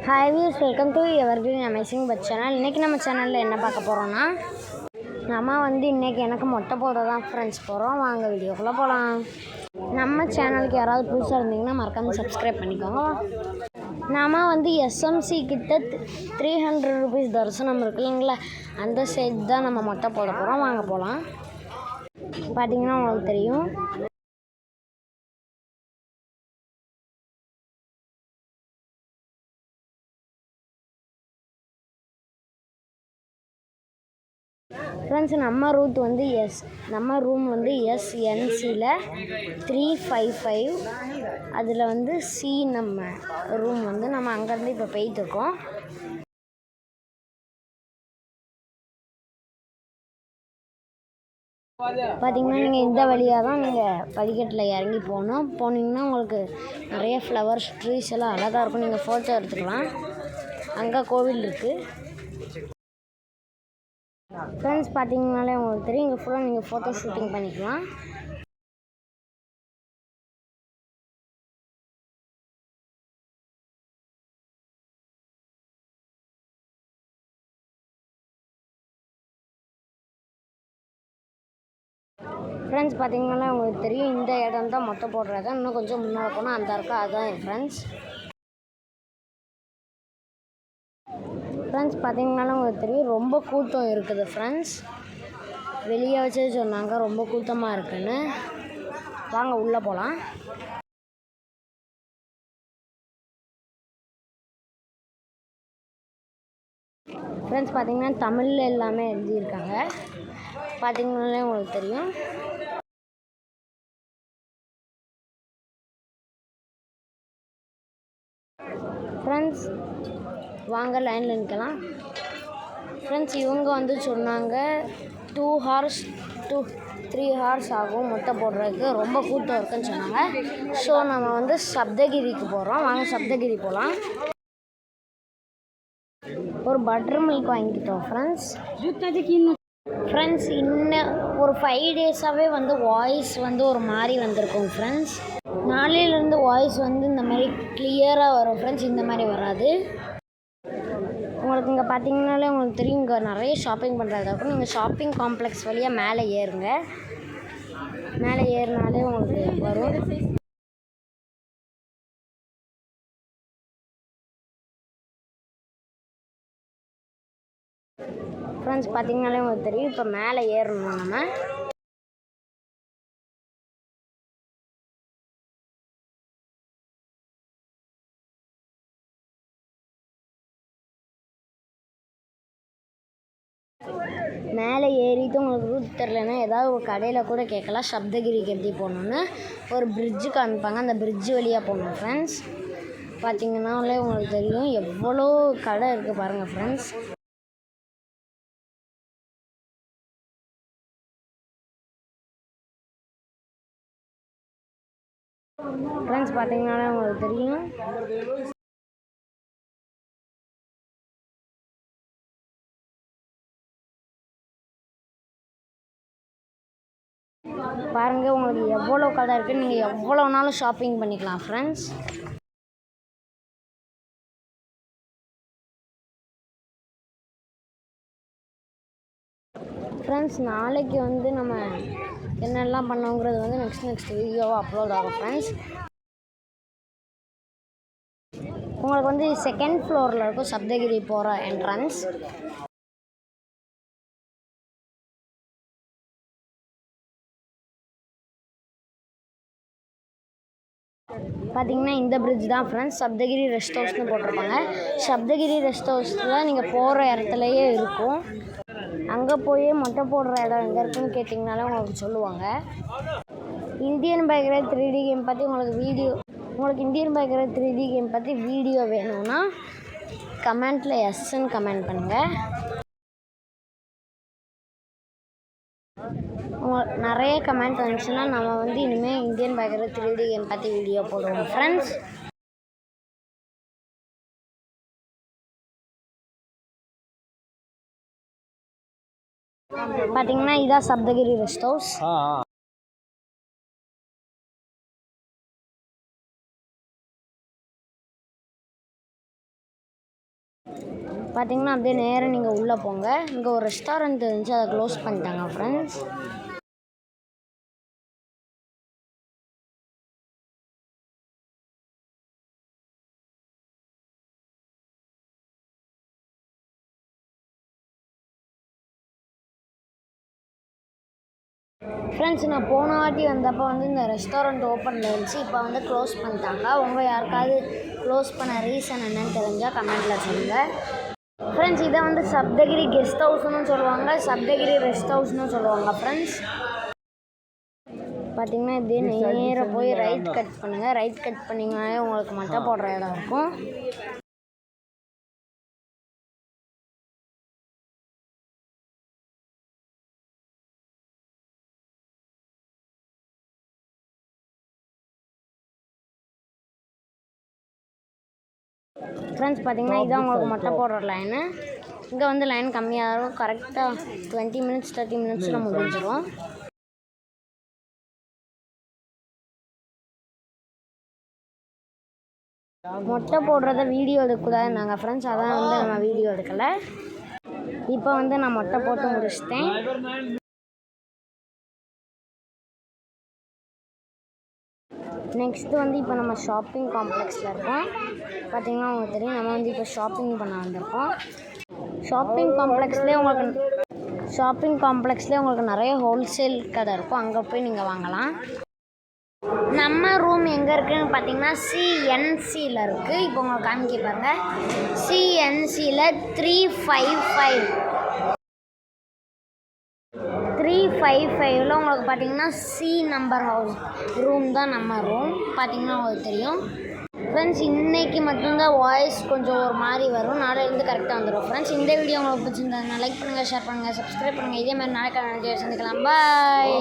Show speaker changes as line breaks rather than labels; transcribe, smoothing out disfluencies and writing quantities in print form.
Hi views, welcome to evergreen amazing but channel. இன்றைக்கி நம்ம சேனலில் என்ன பார்க்க போகிறோன்னா, நம்ம இன்றைக்கி எனக்கு மொட்டை போட தான் ஃப்ரெண்ட்ஸ் போகிறோம். வாங்க வீடியோக்குள்ளே போகலாம். நம்ம சேனலுக்கு யாராவது புதுசாக இருந்தீங்கன்னா மறக்காமல் சப்ஸ்கிரைப் பண்ணிக்கோங்க. நம்ம எஸ்எம்சி கிட்ட 300 ரூபீஸ் தரிசனம் இருக்கு இல்லைங்களா, அந்த சைட் தான் நம்ம மொட்டை போட போகிறோம். வாங்க போகலாம். பார்த்தீங்கன்னா உங்களுக்கு தெரியும், ஃப்ரெண்ட்ஸ் நம்ம ரூம் எஸ்என்சியில் 355. அதில் சி நம்ம ரூம் நம்ம அங்கேருந்து இப்போ போயிட்டுருக்கோம். பார்த்தீங்கன்னா நீங்கள் இந்த வழியாக தான் நீங்கள் படிக்கட்டில் இறங்கி போனீங்கன்னா உங்களுக்கு நிறைய ஃப்ளவர்ஸ் ட்ரீஸ் எல்லாம் அழகாக இருக்கும். நீங்கள் ஃபோட்டோ எடுத்துக்கலாம். அங்கே கோவில் இருக்குது ஃப்ரெண்ட்ஸ். பார்த்தீங்கன்னாலே உங்களுக்கு தெரியும், இங்கே ஃபுல்லாக நீங்கள் ஃபோட்டோ ஷூட்டிங் பண்ணிக்கலாம். ஃப்ரெண்ட்ஸ் பார்த்தீங்கன்னா உங்களுக்கு தெரியும், இந்த இடம் தான் மொட்டை போடுறது. இன்னும் கொஞ்சம் முன்னால் போனால் அந்த இருக்கா, அதுதான் ஃப்ரெண்ட்ஸ். பார்த்தீங்கன்னாலும் உங்களுக்கு தெரியும், ரொம்ப கூட்டம் இருக்குது ஃப்ரெண்ட்ஸ். வெளியே வச்சு சொன்னாங்க ரொம்ப கூட்டமாக இருக்குன்னு. வாங்க உள்ளே போகலாம். ஃப்ரெண்ட்ஸ் பார்த்தீங்கன்னா தமிழில் எல்லாமே எழுதியிருக்காங்க. பார்த்தீங்கன்னாலே உங்களுக்கு தெரியும். ஃப்ரெண்ட்ஸ் வாங்க லைனில் நிற்கலாம். ஃப்ரெண்ட்ஸ் இவங்க சொன்னாங்க 2 hours to 3 hours ஆகும் மொட்டை போடுறதுக்கு, ரொம்ப கூட்டம் இருக்குன்னு சொன்னாங்க. ஸோ நம்ம சப்தகிரிக்கு போகிறோம். வாங்க சப்தகிரி போகலாம். ஒரு பட்டர் மில்க் வாங்கிக்கிட்டோம் ஃப்ரெண்ட்ஸ். இன்னும் ஒரு 5 டேஸாகவே வாய்ஸ் ஒரு மாதிரி வந்திருக்கும் ஃப்ரெண்ட்ஸ். நாளையிலேருந்து வாய்ஸ் இந்த மாதிரி கிளியராக வரும் ஃப்ரெண்ட்ஸ். இந்த மாதிரி வராது. உங்களுக்கு இங்கே பார்த்தீங்கன்னாலே உங்களுக்கு தெரியும், இங்கே நிறைய ஷாப்பிங் பண்ணுறதா இருக்கும். நீங்கள் ஷாப்பிங் காம்ப்ளெக்ஸ் வழியாக மேலே ஏறுங்க. மேலே ஏறினாலே உங்களுக்கு வரும். ஃப்ரெண்ட்ஸ் பார்த்தீங்கன்னாலே உங்களுக்கு தெரியும், இப்போ மேலே ஏறணும். நம்ம மேலே ஏறிட்டு உங்களுக்கு ரூட் தெரிலன்னா ஏதாவது ஒரு கடையில் கூட கேட்கலாம், சப்தகிரிக்கு எப்படி போகணுன்னு. ஒரு பிரிட்ஜு காமிப்பாங்க, அந்த பிரிட்ஜு வழியாக போகணும் ஃப்ரெண்ட்ஸ். பார்த்தீங்கன்னாலே உங்களுக்கு தெரியும் எவ்வளோ கடை இருக்குது பாருங்கள் ஃப்ரெண்ட்ஸ். பார்த்தீங்கன்னாலே உங்களுக்கு தெரியும், பாருங்கள் உங்களுக்கு எவ்வளோ கடை இருக்குது. நீங்கள் எவ்வளோ நாளும் ஷாப்பிங் பண்ணிக்கலாம் ஃப்ரெண்ட்ஸ். நாளைக்கு நம்ம என்னெல்லாம் பண்ணோங்கிறது நெக்ஸ்ட் வீடியோவாக அப்லோட் ஆகும் ஃப்ரெண்ட்ஸ். உங்களுக்கு 2nd ஃப்ளோரில் இருக்கும் சப்தகிரி போகிற என்ட்ரன்ஸ். பார்த்தீங்கன்னா இந்த பிரிட்ஜ் தான் ஃப்ரெண்ட்ஸ். சப்தகிரி ரெஸ்ட் ஹவுஸ்னு போட்டிருப்பாங்க. சப்தகிரி ரெஸ்ட் ஹவுஸில் நீங்கள் போகிற இடத்துலையே இருக்கும். அங்கே போய் மொட்டை போடுற இடம் எங்கே இருக்குன்னு கேட்டிங்கனாலே உங்களுக்கு சொல்லுவாங்க. Indian bike ride 3D game பற்றி உங்களுக்கு Indian bike ride 3D game பற்றி வீடியோ வேணும்னா கமெண்ட்டில் எஸ்ன்னு கமெண்ட் பண்ணுங்கள். நிறைய கமெண்ட் வந்துச்சுன்னா நம்ம இனிமேல் Indian bike ride 3D game பற்றி வீடியோ போடுவோம் ஃப்ரெண்ட்ஸ். பார்த்தீங்கன்னா இதான் சப்தகிரி ரெஸ்ட் ஹவுஸ். பார்த்தீங்கன்னா அப்படியே நேராக நீங்கள் உள்ளே போங்க. இங்கே ஒரு ரெஸ்டாரண்ட் இருந்துச்சு, அதை க்ளோஸ் பண்ணிட்டாங்க ஃப்ரெண்ட்ஸ். ஃப்ரெண்ட்ஸ், நான் போன வாட்டி வந்தப்போ வந்து இந்த ரெஸ்டாரண்ட் ஓப்பனில் இருந்துச்சு, இப்போ வந்து க்ளோஸ் பண்ணிட்டாங்க. உங்கள் யாருக்காவது க்ளோஸ் பண்ண ரீசன் என்னன்னு தெரிஞ்சால் கமெண்ட்டில் சொல்லுங்கள். ஃப்ரெண்ட்ஸ், இதை வந்து சப்தகிரி கெஸ்ட் ஹவுஸ்னு சொல்லுவாங்க, சப்தகிரி ரெஸ்ட் ஹவுஸ்னு சொல்லுவாங்க ஃப்ரெண்ட்ஸ். பார்த்தீங்கன்னா இப்படியே நேராக போய் ரைட் கட் பண்ணுங்கள். ரைட் கட் பண்ணிங்கனாலே உங்களுக்கு மட்டை போடுற இடம் இருக்கும். ஃப்ரெண்ட்ஸ், பார்த்தீங்கன்னா இதான் உங்களுக்கு மொட்டை போடுற லைனு. இங்கே வந்து லைன் கம்மியாக இருக்கும். கரெக்டாக 20 மினிட்ஸ் 30 மினிட்ஸில் முடிஞ்சிடும். மொட்டை போடுறத வீடியோ எடுக்கக்கூடாது நாங்கள் ஃப்ரெண்ட்ஸ், அதான் வந்து நம்ம வீடியோ எடுக்கலை. இப்போ வந்து நான் மொட்டை போட்டு முடிச்சிட்டேன். நெக்ஸ்ட்டு வந்து இப்போ நம்ம ஷாப்பிங் காம்ப்ளெக்ஸில் இருக்கோம். பார்த்திங்கன்னா உங்களுக்கு தெரியும், நம்ம வந்து இப்போ ஷாப்பிங் பண்ண வந்திருக்கோம். ஷாப்பிங் காம்ப்ளெக்ஸ்லேயே உங்களுக்கு நிறைய ஹோல்சேல் கடை இருக்கும், அங்கே போய் நீங்கள் வாங்கலாம். நம்ம ரூம் எங்கே இருக்குதுன்னு பார்த்தீங்கன்னா சிஎன்சியில் இருக்குது. இப்போ உங்களுக்கு காமிக்க பாருங்கள். சிஎன்சியில் 355 உங்களுக்கு பார்த்தீங்கன்னா சி நம்பர் ஹவுஸ் ரூம் தான் நம்ம ரூம். பார்த்தீங்கன்னா உங்களுக்கு தெரியும் ஃப்ரெண்ட்ஸ். இன்றைக்கி மட்டும்தான் வாய்ஸ் கொஞ்சம் ஒரு மாதிரி வரும், நாளையிலேருந்து கரெக்டாக வந்துடும் ஃப்ரெண்ட்ஸ். இந்த வீடியோ உங்களுக்கு பிடிச்சிருந்தா லைக் பண்ணுங்கள், ஷேர் பண்ணுங்கள், சப்ஸ்கிரைப் பண்ணுங்கள். இதே மாதிரி நாளைக்கு சந்திக்கலாம். பாய்.